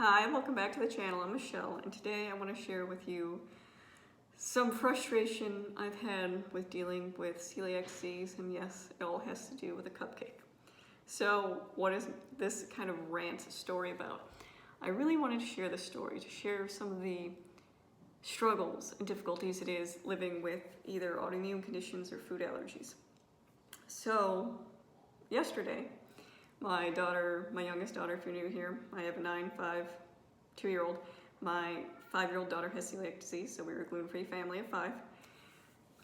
Hi, welcome back to the channel. I'm Michelle, and today I want to share with you some frustration I've had with dealing with celiac disease, and yes, it all has to do with a cupcake. So what is this kind of rant story about? I really wanted to share this story, to share some of the struggles and difficulties it is living with either autoimmune conditions or food allergies. So yesterday, my youngest daughter, if you're new here, I have a 2-year-old. My 5-year-old daughter has celiac disease, so we were a gluten-free family of 5.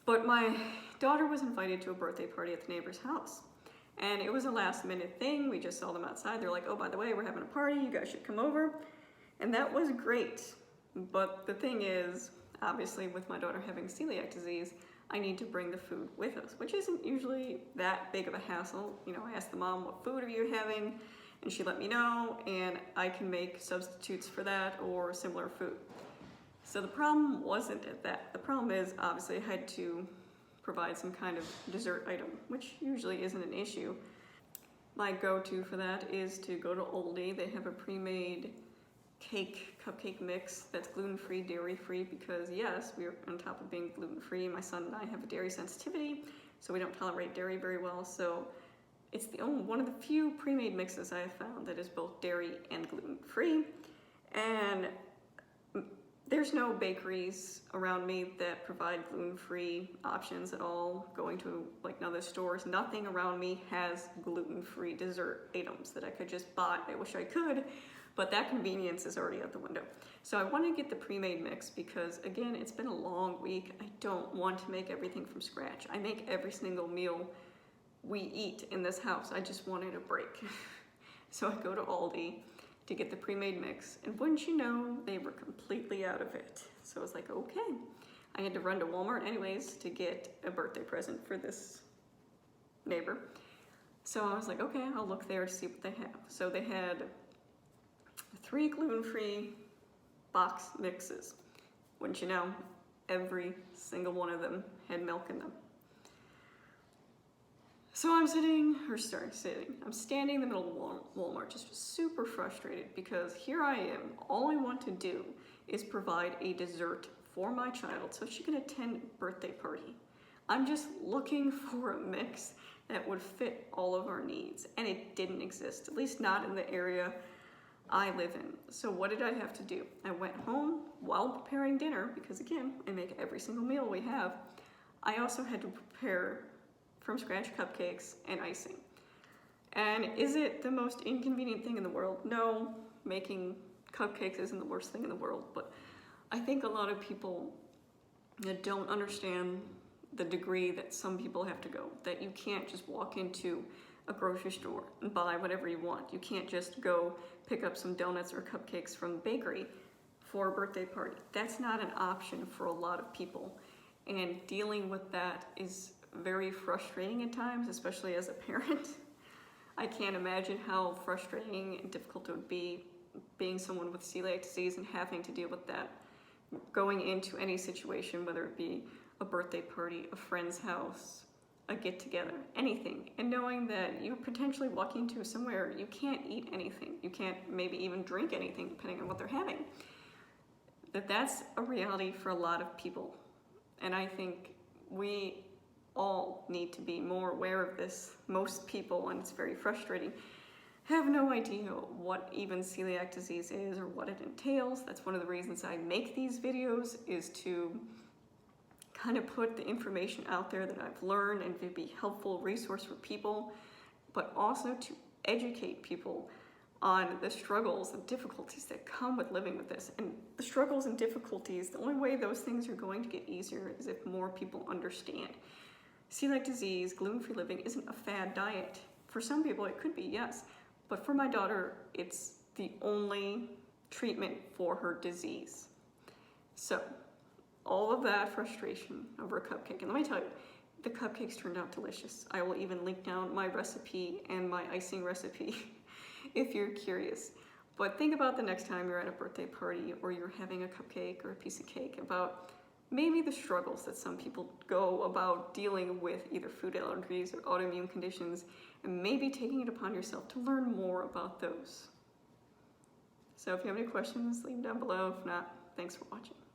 But my daughter was invited to a birthday party at the neighbor's house. And it was a last-minute thing. We just saw them outside. They're like, oh, by the way, we're having a party. You guys should come over. And that was great. But the thing is, obviously, with my daughter having celiac disease, I need to bring the food with us, which isn't usually that big of a hassle. You know, I asked the mom, what food are you having? And she let me know, and I can make substitutes for that or similar food. So the problem wasn't at that. The problem is, obviously, I had to provide some kind of dessert item, which usually isn't an issue. My go-to for that is to go to Aldi. They have a pre-made cupcake mix that's gluten-free, dairy-free, because yes, we're on top of being gluten-free. My son and I have a dairy sensitivity, so we don't tolerate dairy very well. So it's one of the few pre-made mixes I have found that is both dairy and gluten-free. And there's no bakeries around me that provide gluten-free options at all. Going to like other stores, nothing around me has gluten-free dessert items that I could just buy. I wish I could, but that convenience is already out the window. So I want to get the pre-made mix because, again, it's been a long week. I don't want to make everything from scratch. I make every single meal we eat in this house. I just wanted a break. So I go to Aldi to get the pre-made mix, and wouldn't you know, they were completely out of it. So I was like, okay. I had to run to Walmart anyways to get a birthday present for this neighbor. So I was like, okay, I'll look there to see what they have. So they had 3 gluten-free box mixes. Wouldn't you know, every single one of them had milk in them. So I'm standing in the middle of Walmart, just super frustrated because here I am. All I want to do is provide a dessert for my child so she can attend a birthday party. I'm just looking for a mix that would fit all of our needs, and it didn't exist, at least not in the area I live in. So what did I have to do? I went home while preparing dinner, because again, I make every single meal we have. I also had to prepare from scratch cupcakes and icing. And is it the most inconvenient thing in the world? No, making cupcakes isn't the worst thing in the world, but I think a lot of people don't understand the degree that some people have to go, that you can't just walk into a grocery store and buy whatever you want. You can't just go pick up some donuts or cupcakes from the bakery for a birthday party. That's not an option for a lot of people. And dealing with that is very frustrating at times, especially as a parent. I can't imagine how frustrating and difficult it would be being someone with celiac disease and having to deal with that. Going into any situation, whether it be a birthday party, a friend's house, a get-together, anything, and knowing that you're potentially walking into somewhere you can't eat anything, you can't maybe even drink anything depending on what they're having. That's a reality for a lot of people, and I think we all need to be more aware of this. Most people, and it's very frustrating, have no idea what even celiac disease is or what it entails. That's one of the reasons I make these videos, is to kind of put the information out there that I've learned and to be a helpful resource for people, but also to educate people on the struggles and difficulties that come with living with this. And the struggles and difficulties, the only way those things are going to get easier is if more people understand. Celiac disease, gluten-free living isn't a fad diet. For some people it could be, yes, but for my daughter, it's the only treatment for her disease. So all of that frustration over a cupcake, and let me tell you, the cupcakes turned out delicious. I will even link down my recipe and my icing recipe if you're curious. But think about the next time you're at a birthday party or you're having a cupcake or a piece of cake, about maybe the struggles that some people go about dealing with either food allergies or autoimmune conditions, and maybe taking it upon yourself to learn more about those. So if you have any questions, leave them down below. If not, thanks for watching.